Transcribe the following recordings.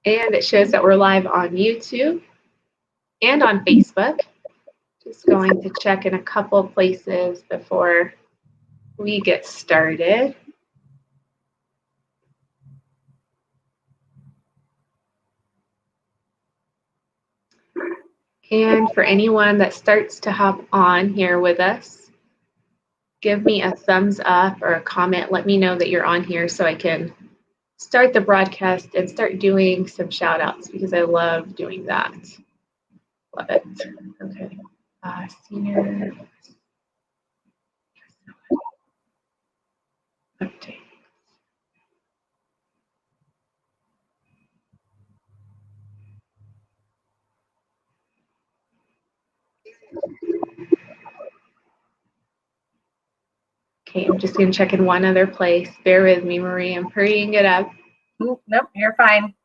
And it shows that we're live on YouTube and on Facebook. Just going to check in a couple places before we get started. And for anyone that starts to hop on here with us, give me a thumbs up or a comment. Let me know that you're on here so I can start the broadcast and start doing some shout outs because I love doing that. Love it. Okay. Senior update. Okay, I'm just going to check in one other place. Bear with me, Marie. I'm hurrying it up. Nope, you're fine.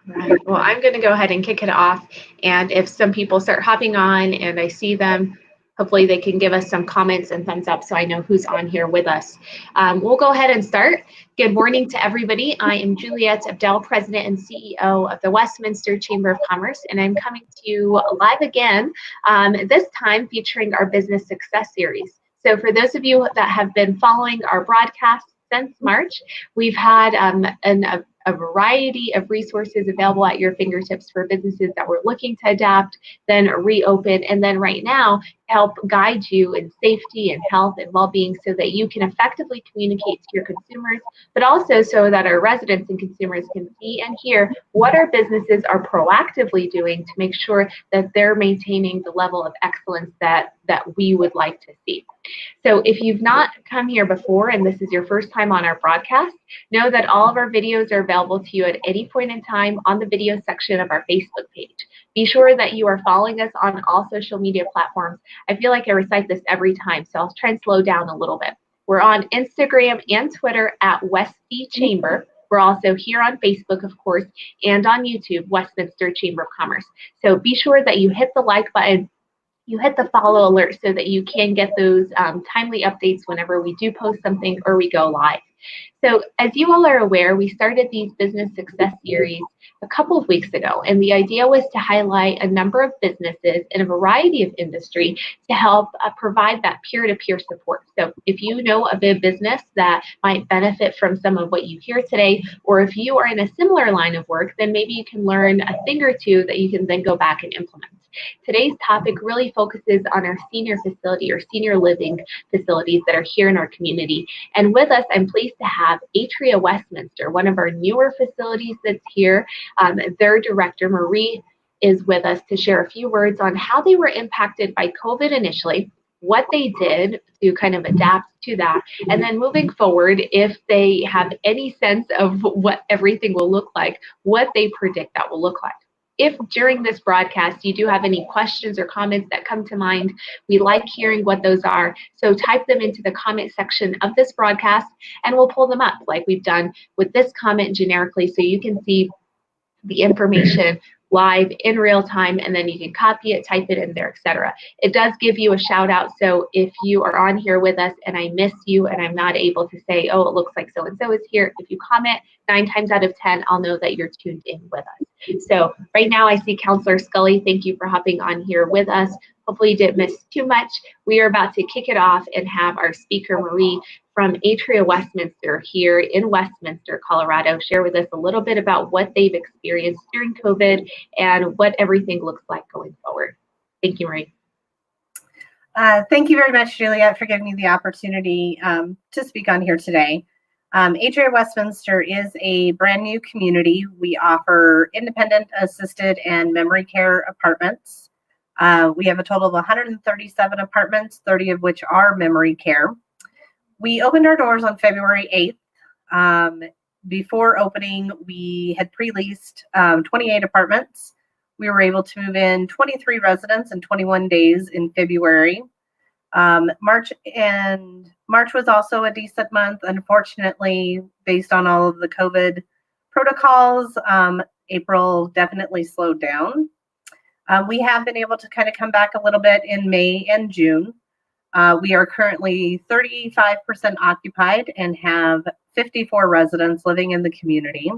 Right. Well, I'm going to go ahead and kick it off. And if some people start hopping on and I see them, hopefully they can give us some comments and thumbs up so I know who's on here with us. We'll go ahead and start. Good morning to everybody. I am Juliette Abdel, President and CEO of the Westminster Chamber of Commerce, and I'm coming to you live again, this time featuring our Business Success Series. So for those of you that have been following our broadcast since March, we've had a variety of resources available at your fingertips for businesses that were looking to adapt, then reopen, and then right now help guide you in safety and health and well-being so that you can effectively communicate to your consumers, but also so that our residents and consumers can see and hear what our businesses are proactively doing to make sure that they're maintaining the level of excellence that we would like to see. So if you've not come here before and this is your first time on our broadcast, know that all of our videos are available to you at any point in time on the video section of our Facebook page. Be sure that you are following us on all social media platforms. I feel like I recite this every time, so I'll try and slow down a little bit. We're on Instagram and Twitter at Westy Chamber. We're also here on Facebook, of course, and on YouTube, Westminster Chamber of Commerce. So be sure that you hit the like button, you hit the follow alert so that you can get those timely updates whenever we do post something or we go live. So as you all are aware, we started these business success series a couple of weeks ago, and the idea was to highlight a number of businesses in a variety of industry to help provide that peer-to-peer support. So if you know of a business that might benefit from some of what you hear today, or if you are in a similar line of work, then maybe you can learn a thing or two that you can then go back and implement. Today's topic really focuses on our senior facility or senior living facilities that are here in our community. And with us, I'm pleased to have Atria Westminster, one of our newer facilities that's here. Their director, Marie, is with us to share a few words on how they were impacted by COVID initially, what they did to kind of adapt to that, and then moving forward, if they have any sense of what everything will look like, what they predict that will look like. If during this broadcast you do have any questions or comments that come to mind, we like hearing what those are. So type them into the comment section of this broadcast and we'll pull them up like we've done with this comment generically so you can see the information live in real time, and then you can copy it, type it in there, etc. It does give you a shout out. So if you are on here with us and I miss you and I'm not able to say, oh, it looks like so-and-so is here, if you comment 9 times out of 10, I'll know that you're tuned in with us. So right now I see Counselor Scully. Thank you for hopping on here with us. Hopefully you didn't miss too much. We are about to kick it off and have our speaker, Marie, from Atria Westminster here in Westminster, Colorado, share with us a little bit about what they've experienced during COVID and what everything looks like going forward. Thank you, Marie. Thank you very much, Juliette, for giving me the opportunity to speak on here today. Atria Westminster is a brand new community. We offer independent, assisted, and memory care apartments. We have a total of 137 apartments, 30 of which are memory care. We opened our doors on February 8th. Before opening, we had pre-leased 28 apartments. We were able to move in 23 residents in 21 days in February. March was also a decent month. Unfortunately, based on all of the COVID protocols, April definitely slowed down. We have been able to kind of come back a little bit in May and June. We are currently 35% occupied and have 54 residents living in the community.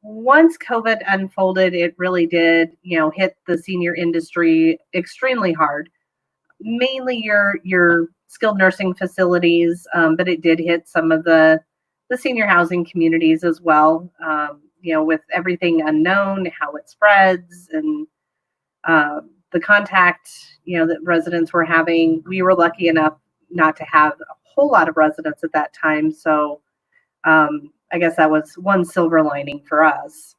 Once COVID unfolded, it really did, hit the senior industry extremely hard. Mainly your skilled nursing facilities, but it did hit some of the senior housing communities as well. With everything unknown, how it spreads, and the contact, that residents were having. We were lucky enough not to have a whole lot of residents at that time, so I guess that was one silver lining for us.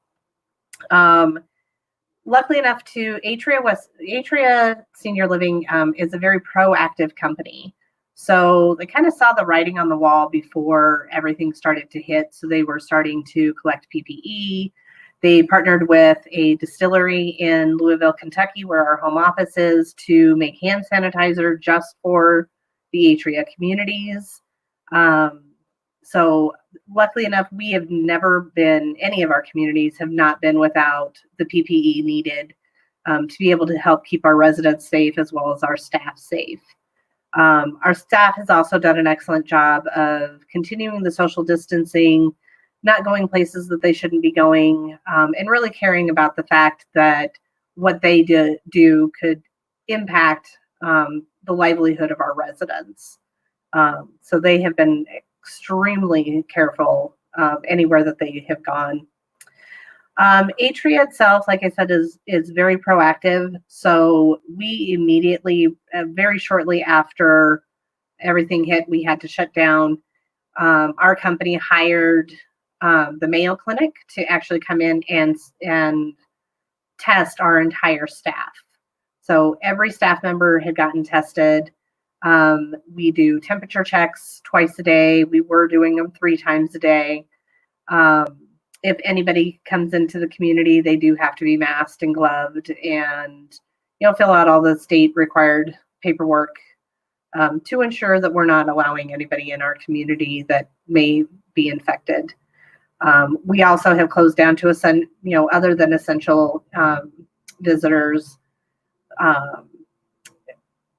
Luckily enough, Atria Senior Living is a very proactive company. So they kind of saw the writing on the wall before everything started to hit. So they were starting to collect PPE. They partnered with a distillery in Louisville, Kentucky, where our home office is, to make hand sanitizer just for the Atria communities. So luckily enough, we have never been, any of our communities have not been without the PPE needed to be able to help keep our residents safe as well as our staff safe. Our staff has also done an excellent job of continuing the social distancing, not going places that they shouldn't be going, and really caring about the fact that what they do could impact the livelihood of our residents. So they have been extremely careful anywhere that they have gone. Atria itself, like I said, is very proactive. So we immediately, very shortly after everything hit, we had to shut down. Our company hired the Mayo Clinic to actually come in and test our entire staff. So every staff member had gotten tested. We do temperature checks twice a day. We were doing them 3 times a day. If anybody comes into the community, they do have to be masked and gloved and, fill out all the state required paperwork to ensure that we're not allowing anybody in our community that may be infected. We also have closed down to other than essential visitors.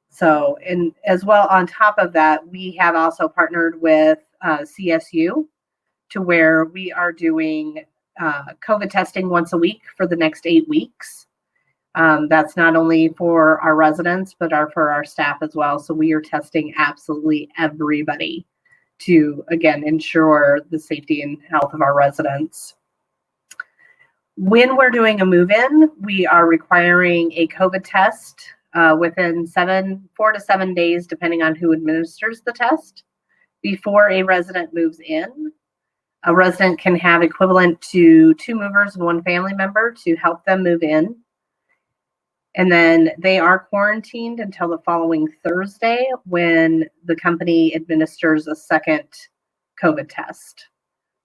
So, and as well, on top of that, we have also partnered with CSU to where we are doing COVID testing once a week for the next 8 weeks. That's not only for our residents, but for our staff as well. So we are testing absolutely everybody to, again, ensure the safety and health of our residents. When we're doing a move-in, we are requiring a COVID test within 4 to 7 days, depending on who administers the test, before a resident moves in. A resident can have equivalent to 2 movers and 1 family member to help them move in. And then they are quarantined until the following Thursday when the company administers a second COVID test.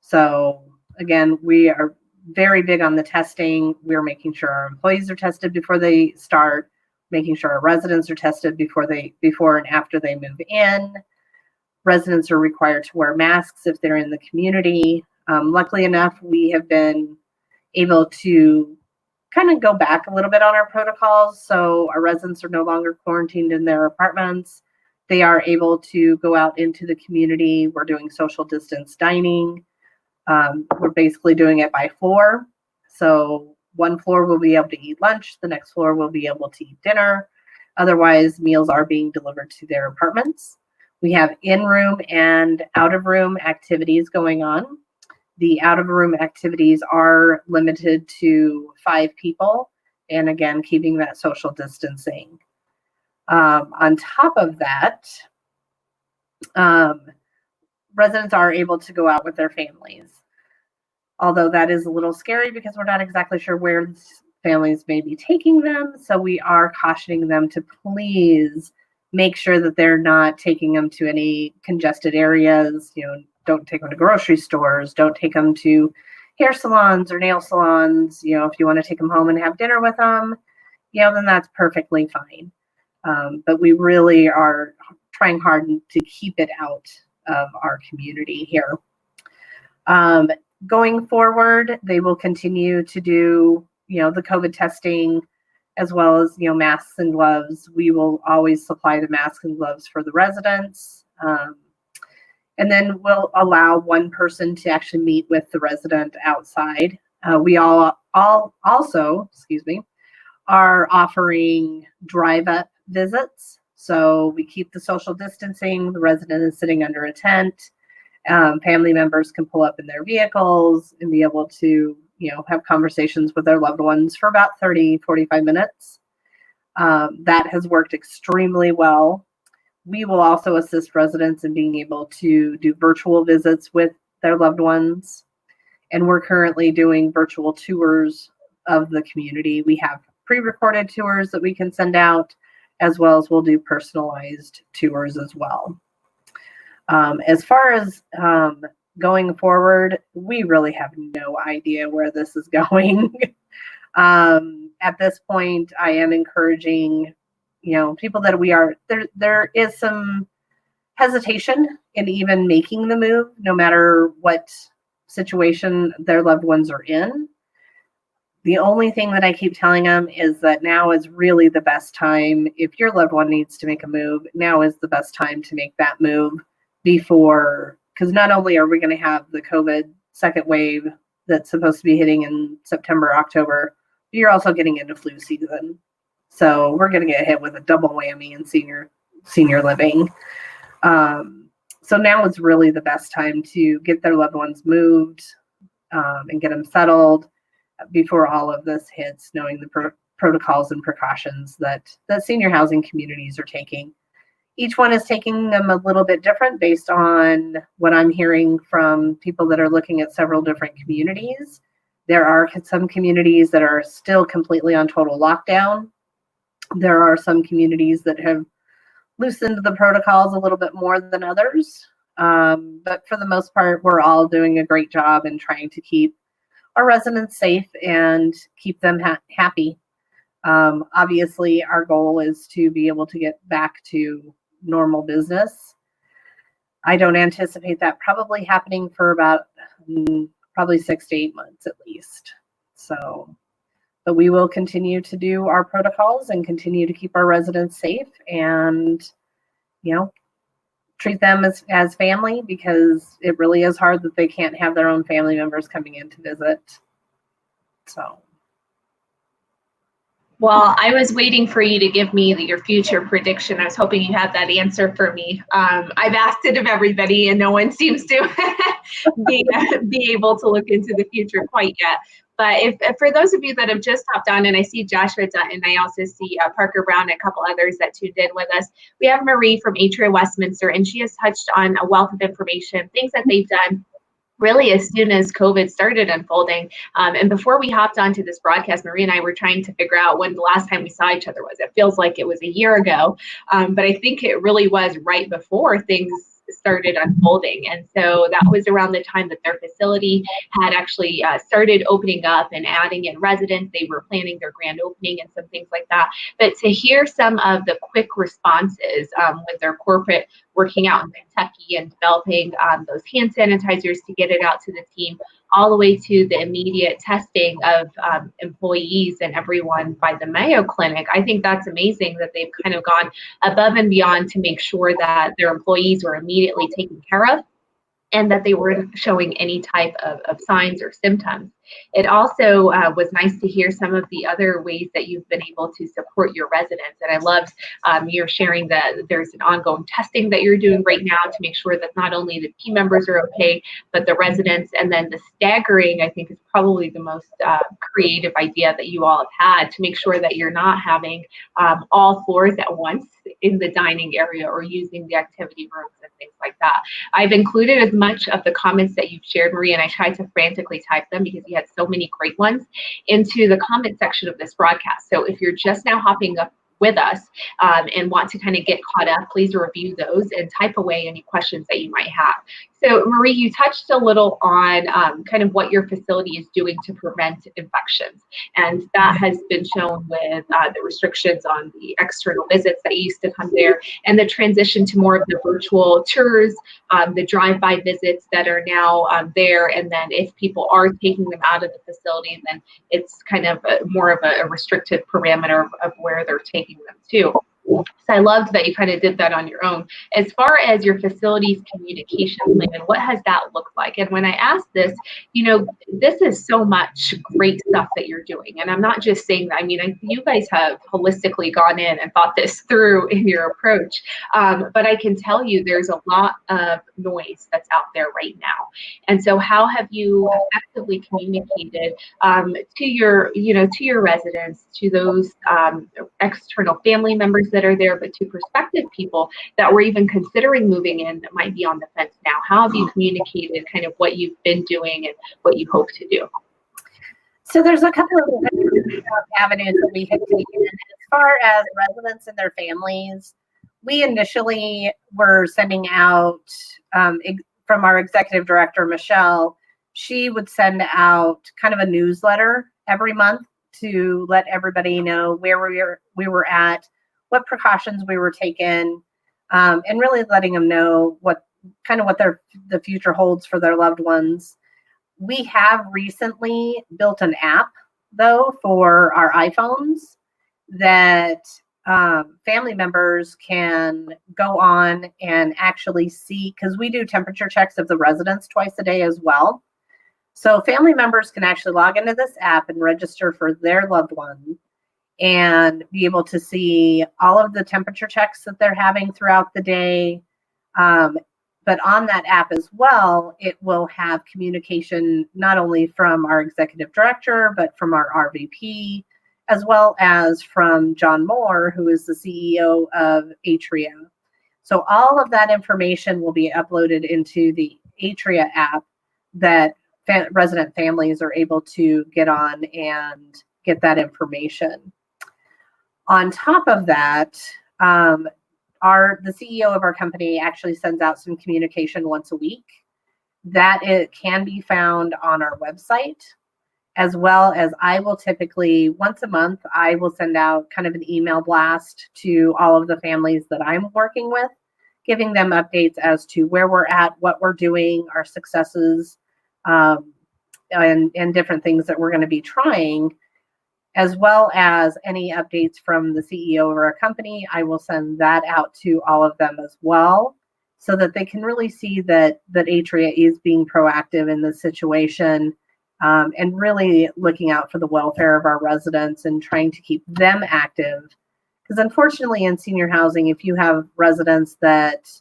So again, we are very big on the testing. We're making sure our employees are tested before they start, making sure our residents are tested before and after they move in. Residents are required to wear masks if they're in the community. Luckily enough, we have been able to kind of go back a little bit on our protocols. So our residents are no longer quarantined in their apartments. They are able to go out into the community. We're doing social distance dining. We're basically doing it by floor. So one floor will be able to eat lunch. The next floor will be able to eat dinner. Otherwise, meals are being delivered to their apartments. We have in-room and out-of-room activities going on. The out-of-room activities are limited to 5 people, and again, keeping that social distancing. On top of that, residents are able to go out with their families. Although that is a little scary because we're not exactly sure where families may be taking them. So we are cautioning them to please make sure that they're not taking them to any congested areas. Don't take them to grocery stores. Don't take them to hair salons or nail salons. If you want to take them home and have dinner with them, then that's perfectly fine. But we really are trying hard to keep it out of our community here. Going forward, they will continue to do, the COVID testing as well as, masks and gloves. We will always supply the masks and gloves for the residents. And then we'll allow one person to actually meet with the resident outside. We all also, are offering drive-up visits. So we keep the social distancing. The resident is sitting under a tent. Family members can pull up in their vehicles and be able to, have conversations with their loved ones for about 30, 45 minutes. That has worked extremely well. We will also assist residents in being able to do virtual visits with their loved ones. And we're currently doing virtual tours of the community. We have pre-recorded tours that we can send out, as well as we'll do personalized tours as well. As far as going forward, we really have no idea where this is going. At this point, I am encouraging, people that there is some hesitation in even making the move, no matter what situation their loved ones are in. The only thing that I keep telling them is that now is really the best time. If your loved one needs to make a move, now is the best time to make that move before, because not only are we going to have the COVID second wave that's supposed to be hitting in September, October, but you're also getting into flu season. So we're going to get hit with a double whammy in senior living. So now is really the best time to get their loved ones moved and get them settled before all of this hits, knowing the protocols and precautions that senior housing communities are taking. Each one is taking them a little bit different based on what I'm hearing from people that are looking at several different communities. There are some communities that are still completely on total lockdown. There are some communities that have loosened the protocols a little bit more than others. But for the most part, we're all doing a great job in trying to keep our residents safe and keep them happy. Obviously, our goal is to be able to get back to normal business. I don't anticipate that probably happening for about probably 6 to 8 months at least. So, but we will continue to do our protocols and continue to keep our residents safe and, treat them as family, because it really is hard that they can't have their own family members coming in to visit. So. Well, I was waiting for you to give me your future prediction. I was hoping you had that answer for me. I've asked it of everybody, and no one seems to be able to look into the future quite yet. But if for those of you that have just hopped on, and I see Joshua Dutton, I also see Parker Brown and a couple others that tuned in with us. We have Marie from Atria Westminster, and she has touched on a wealth of information, things that they've done really as soon as COVID started unfolding. And before we hopped onto this broadcast, Marie and I were trying to figure out when the last time we saw each other was. It feels like it was a year ago, but I think it really was right before things started unfolding. And so that was around the time that their facility had actually started opening up and adding in residents. They were planning their grand opening and some things like that. But to hear some of the quick responses with their corporate working out in Kentucky and developing those hand sanitizers to get it out to the team, all the way to the immediate testing of employees and everyone by the Mayo Clinic. I think that's amazing that they've kind of gone above and beyond to make sure that their employees were immediately taken care of and that they weren't showing any type of signs or symptoms. It also was nice to hear some of the other ways that you've been able to support your residents. And I loved your sharing that there's an ongoing testing that you're doing right now to make sure that not only the team members are okay, but the residents. And then the staggering, I think, is probably the most creative idea that you all have had to make sure that you're not having all floors at once in the dining area or using the activity rooms and things like that. I've included as much of the comments that you've shared, Marie, and I tried to frantically type them because you had so many great ones into the comment section of this broadcast. So if you're just now hopping up with us and want to kind of get caught up, please review those and type away any questions that you might have. So, Marie, you touched a little on kind of what your facility is doing to prevent infections. And that has been shown with the restrictions on the external visits that used to come there and the transition to more of the virtual tours, the drive-by visits that are now there. And then if people are taking them out of the facility, then it's kind of more of a restricted parameter of where they're taking them to. So I loved that you kind of did that on your own. As far as your facility's communication plan, what has that looked like? And when I asked this, this is so much great stuff that you're doing. And I'm not just saying that. I mean, you guys have holistically gone in and thought this through in your approach. But I can tell you there's a lot of noise that's out there right now. And so how have you effectively communicated to your residents, to those external family members that are there, but to prospective people that were even considering moving in that might be on the fence now? How have you communicated kind of what you've been doing and what you hope to do? So there's a couple of avenues that we have taken. As far as residents and their families, we initially were sending out, from our executive director, Michelle, she would send out kind of a newsletter every month to let everybody know where we were at, what precautions we were taking, and really letting them know what the future holds for their loved ones. We have recently built an app, though, for our iPhones that family members can go on and actually see, because we do temperature checks of the residents twice a day as well. So family members can actually log into this app and register for their loved one and be able to see all of the temperature checks that they're having throughout the day. But on that app as well, it will have communication not only from our executive director, but from our RVP, as well as from John Moore, who is the CEO of Atria. So all of that information will be uploaded into the Atria app that resident families are able to get on and get that information. On top of that, the CEO of our company actually sends out some communication once a week that it can be found on our website, as well as I will typically, once a month, I will send out kind of an email blast to all of the families that I'm working with, giving them updates as to where we're at, what we're doing, our successes, and different things that we're going to be trying, as well as any updates from the CEO of our company. I will send that out to all of them as well, so that they can really see that Atria is being proactive in this situation, and really looking out for the welfare of our residents and trying to keep them active. Because unfortunately in senior housing, if you have residents that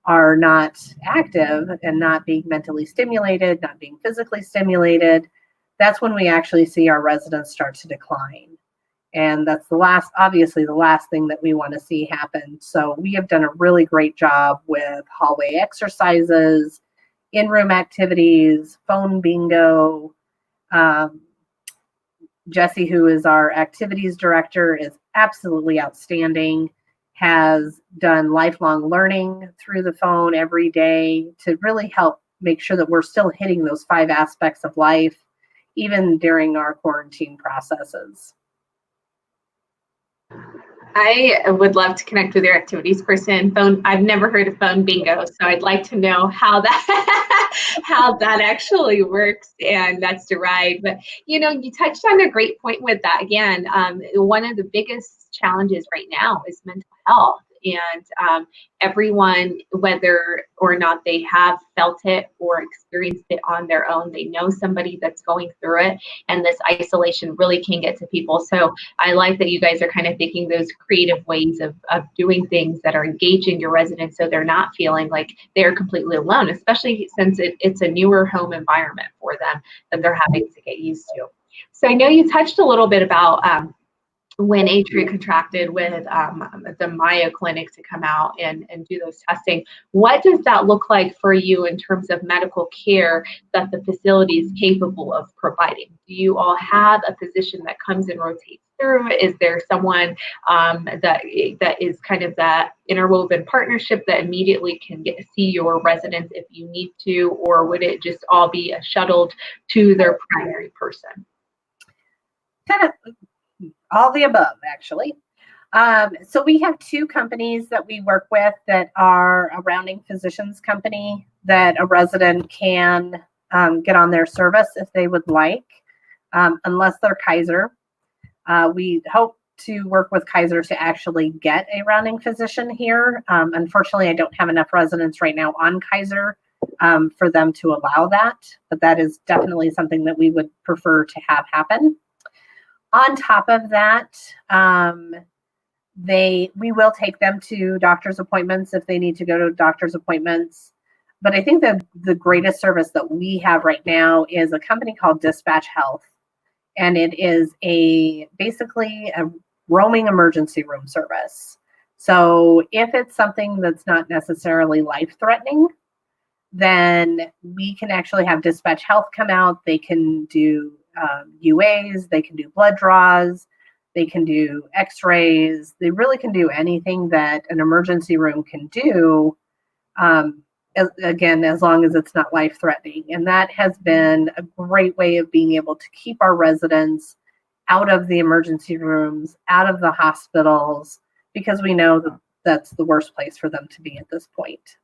are not active and not being mentally stimulated, not being physically stimulated, that's when we actually see our residents start to decline. And that's obviously the last thing that we want to see happen. So we have done a really great job with hallway exercises, in-room activities, phone bingo. Jesse, who is our activities director, is absolutely outstanding, has done lifelong learning through the phone every day to really help make sure that we're still hitting those 5 aspects of life, even during our quarantine processes. I would love to connect with your activities person. I've never heard of phone bingo, so I'd like to know how that actually works and that's derived. But you touched on a great point with that. Again, one of the biggest challenges right now is mental health. And everyone, whether or not they have felt it or experienced it on their own, they know somebody that's going through it. And this isolation really can get to people. So I like that you guys are kind of thinking those creative ways of doing things that are engaging your residents, so they're not feeling like they're completely alone, especially since it's a newer home environment for them that they're having to get used to. So I know you touched a little bit about when Atria contracted with the Mayo Clinic to come out and do those testing. What does that look like for you in terms of medical care that the facility is capable of providing? Do you all have a physician that comes and rotates through? Is there someone that is kind of that interwoven partnership that immediately can see your residents if you need to, or would it just all be shuttled to their primary person? Kind of all the above, actually. So we have two companies that we work with that are a rounding physicians company that a resident can get on their service if they would like, unless they're Kaiser. We hope to work with Kaiser to actually get a rounding physician here. Unfortunately, I don't have enough residents right now on Kaiser for them to allow that, but that is definitely something that we would prefer to have happen. On top of that, we will take them to doctor's appointments if they need to go to doctor's appointments. But I think that the greatest service that we have right now is a company called Dispatch Health. And it is basically a roaming emergency room service. So if it's something that's not necessarily life-threatening, then we can actually have Dispatch Health come out. They can do UAs, they can do blood draws, they can do x-rays. They really can do anything that an emergency room can do, again, as long as it's not life-threatening. And that has been a great way of being able to keep our residents out of the emergency rooms, out of the hospitals, because we know that that's the worst place for them to be at this point.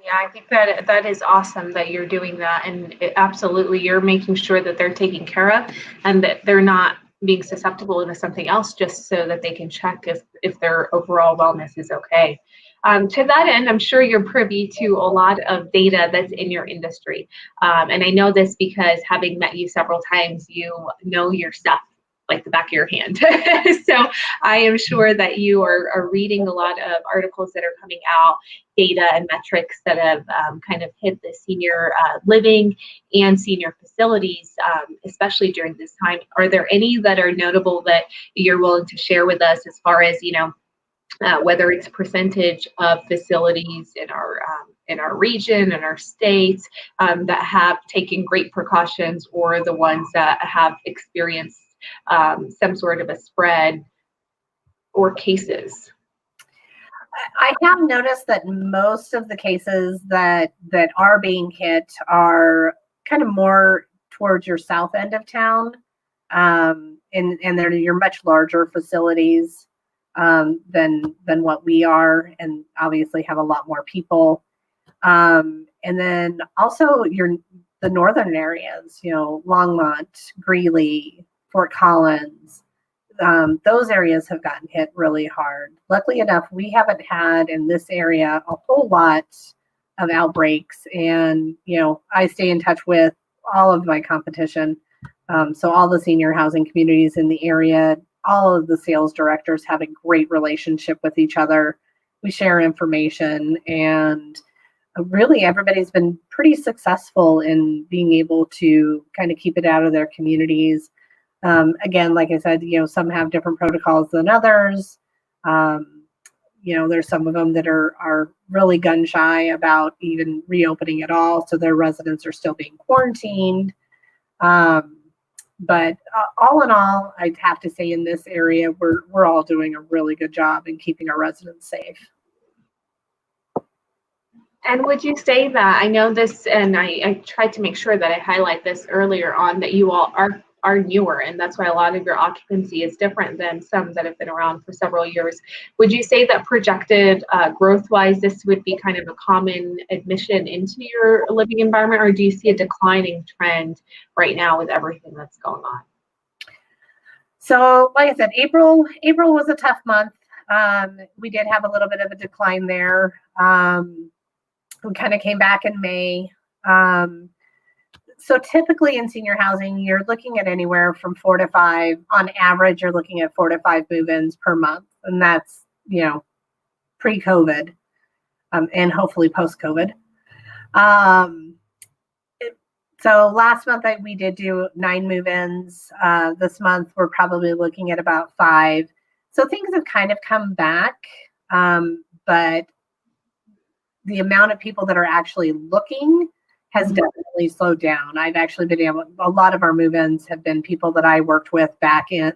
Yeah, I think that is awesome that you're doing that, and absolutely, you're making sure that they're taken care of and that they're not being susceptible to something else, just so that they can check if their overall wellness is okay. To that end, I'm sure you're privy to a lot of data that's in your industry, and I know this because having met you several times, you know your stuff like the back of your hand. So I am sure that you are reading a lot of articles that are coming out, data and metrics that have kind of hit the senior living and senior facilities, especially during this time. Are there any that are notable that you're willing to share with us as far as, whether it's percentage of facilities in our region, in our states, that have taken great precautions, or the ones that have experienced some sort of a spread or cases? I have noticed that most of the cases that are being hit are kind of more towards your south end of town, and they're your much larger facilities than what we are, and obviously have a lot more people. And then also the northern areas, Longmont, Greeley, Fort Collins, those areas have gotten hit really hard. Luckily enough, we haven't had in this area a whole lot of outbreaks. And, I stay in touch with all of my competition. So all the senior housing communities in the area, all of the sales directors have a great relationship with each other. We share information, and really everybody's been pretty successful in being able to kind of keep it out of their communities. Again, like I said, some have different protocols than others. There's some of them that are really gun shy about even reopening at all. So their residents are still being quarantined. But all in all, I'd have to say in this area, we're all doing a really good job in keeping our residents safe. And would you say that, I know this, and I tried to make sure that I highlight this earlier on, that you all are newer, and that's why a lot of your occupancy is different than some that have been around for several years. Would you say that projected growth-wise, this would be kind of a common admission into your living environment, or do you see a declining trend right now with everything that's going on? So, like I said, April was a tough month. We did have a little bit of a decline there. We kind of came back in May. So typically in senior housing, you're looking at anywhere from 4 to 5. On average, you're looking at 4 to 5 move-ins per month. And that's, pre-COVID, and hopefully post-COVID. So last month we did do 9 move-ins. This month we're probably looking at about 5. So things have kind of come back, but the amount of people that are actually looking has definitely slowed down. I've actually been a lot of our move-ins have been people that I worked with back in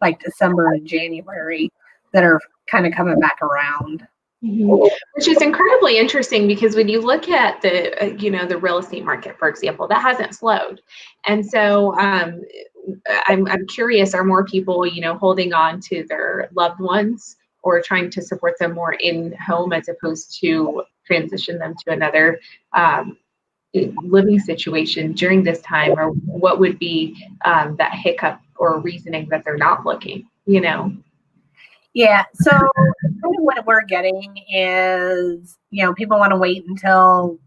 like December and January that are kind of coming back around. Mhm. Which is incredibly interesting because when you look at the the real estate market, for example, that hasn't slowed, and so I'm curious: are more people holding on to their loved ones or trying to support them more in home as opposed to transition them to another living situation during this time, or what would be that hiccup or reasoning that they're not looking? Yeah, so kind of what we're getting is, people want to wait until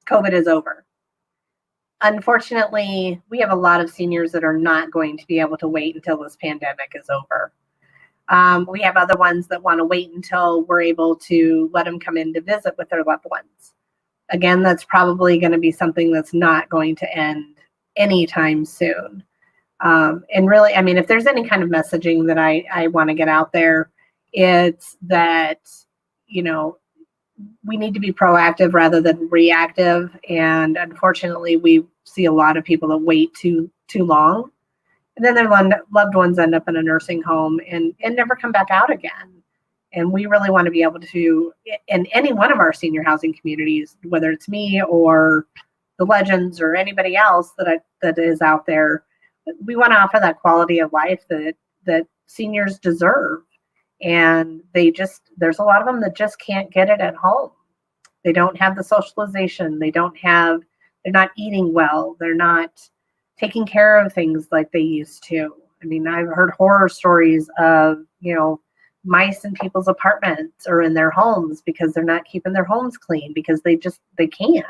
COVID is over. Unfortunately, we have a lot of seniors that are not going to be able to wait until this pandemic is over. We have other ones that want to wait until we're able to let them come in to visit with their loved ones. Again, that's probably going to be something that's not going to end anytime soon. And really, I mean, if there's any kind of messaging that I want to get out there, it's that, we need to be proactive rather than reactive. And unfortunately, we see a lot of people that wait too long. And then their loved ones end up in a nursing home and never come back out again. And we really want to be able to, in any one of our senior housing communities, whether it's me or the Legends or anybody else that is out there, we want to offer that quality of life that seniors deserve. And there's a lot of them that just can't get it at home. They don't have the socialization. They're not eating well. They're not taking care of things like they used to. I mean, I've heard horror stories of, mice in people's apartments or in their homes because they're not keeping their homes clean because they can't.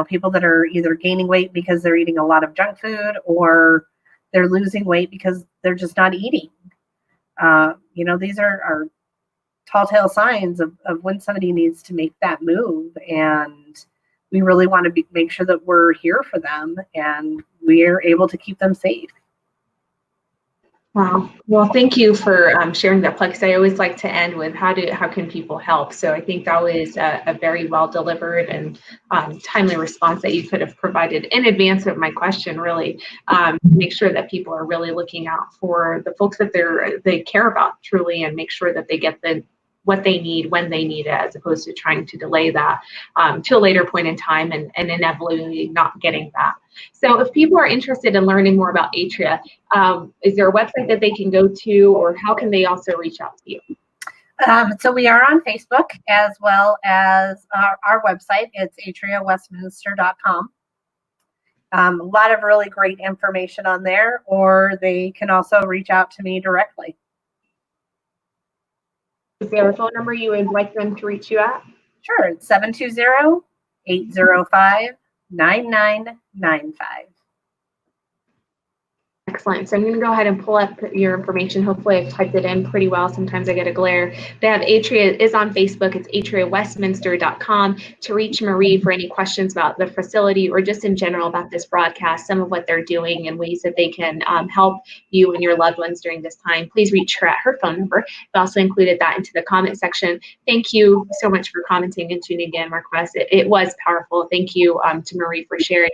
People that are either gaining weight because they're eating a lot of junk food or they're losing weight because they're just not eating. These are tall tale signs of when somebody needs to make that move. And we really want to make sure that we're here for them and we're able to keep them safe. Wow. Well, thank you for sharing that plug. Because I always like to end with how can people help. So I think that was a very well delivered and timely response that you could have provided in advance of my question. Really, make sure that people are really looking out for the folks that they care about truly, and make sure that they get what they need when they need it, as opposed to trying to delay that to a later point in time and inevitably not getting that. So if people are interested in learning more about Atria, is there a website that they can go to, or how can they also reach out to you? So we are on Facebook as well as our website. It's atriawestminster.com. A lot of really great information on there, or they can also reach out to me directly. Is there a phone number you would like them to reach you at? Sure, it's 720-805-9995. Excellent. So I'm going to go ahead and pull up your information. Hopefully I've typed it in pretty well. Sometimes I get a glare. They have Atria is on Facebook. It's atriawestminster.com to reach Marie for any questions about the facility or just in general about this broadcast, some of what they're doing and ways that they can help you and your loved ones during this time. Please reach her at her phone number. I've also included that into the comment section. Thank you so much for commenting and tuning in, Marquez. It was powerful. Thank you to Marie for sharing.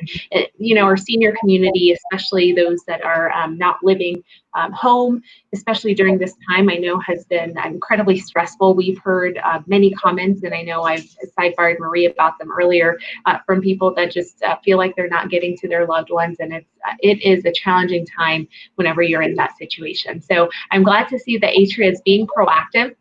Our senior community, especially those that are not living home, especially during this time, I know has been incredibly stressful. We've heard many comments, and I know I've sidebarred Marie about them earlier, from people that just feel like they're not getting to their loved ones, and it is a challenging time whenever you're in that situation. So I'm glad to see that Atria is being proactive.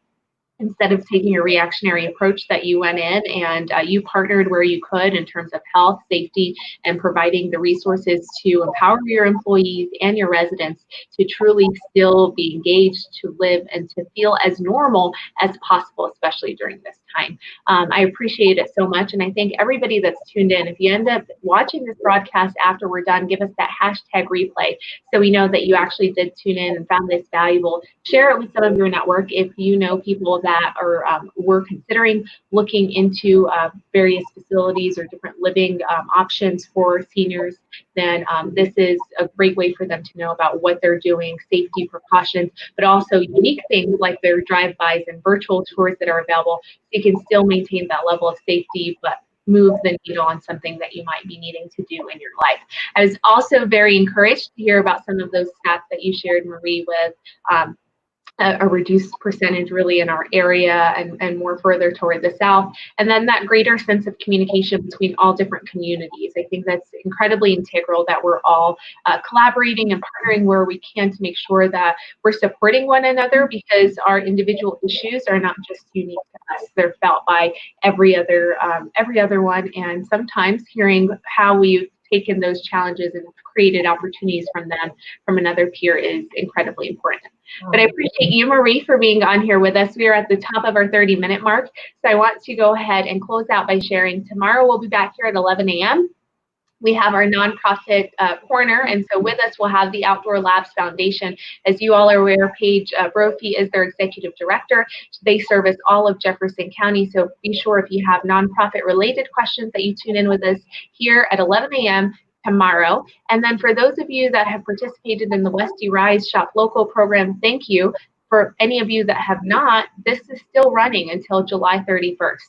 Instead of taking a reactionary approach, that you went in and you partnered where you could in terms of health, safety, and providing the resources to empower your employees and your residents to truly still be engaged, to live, and to feel as normal as possible, especially during this time. I appreciate it so much, and I thank everybody that's tuned in. If you end up watching this broadcast after we're done, give us that hashtag replay so we know that you actually did tune in and found this valuable. Share it with some of your network if you know people that are were considering looking into various facilities or different living options for seniors. Then this is a great way for them to know about what they're doing, safety precautions, but also unique things like their drive-bys and virtual tours that are available. So you can still maintain that level of safety, but move the needle on something that you might be needing to do in your life. I was also very encouraged to hear about some of those stats that you shared, Marie, with a reduced percentage really in our area and more further toward the south. And then that greater sense of communication between all different communities. I think that's incredibly integral that we're all collaborating and partnering where we can to make sure that we're supporting one another, because our individual issues are not just unique to us. They're felt by every other one. And sometimes hearing how we've taken those challenges and created opportunities from them from another peer is incredibly important. But I appreciate you, Marie, for being on here with us. We are at the top of our 30-minute mark. So I want to go ahead and close out by sharing tomorrow we'll be back here at 11 a.m. We have our nonprofit corner, and so with us we'll have the Outdoor Labs Foundation. As you all are aware, Paige Brophy is their executive director. They service all of Jefferson County, so be sure if you have nonprofit related questions that you tune in with us here at 11 a.m. tomorrow. And then for those of you that have participated in the Westy Rise Shop Local program, thank you. For any of you that have not, this is still running until July 31st.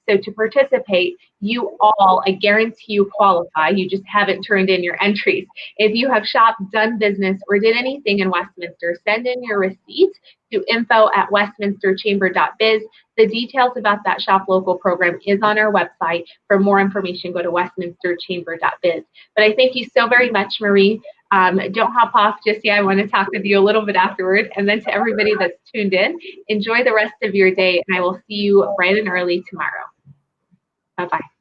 So to participate, you all, I guarantee you qualify. You just haven't turned in your entries. If you have shopped, done business, or did anything in Westminster, send in your receipt to info@westminsterchamber.biz. The details about that Shop Local program is on our website. For more information, go to westminsterchamber.biz. But I thank you so very much, Marie. Don't hop off just yet. I want to talk with you a little bit afterward. And then to everybody that's tuned in, enjoy the rest of your day, and I will see you bright and early tomorrow. Bye-bye.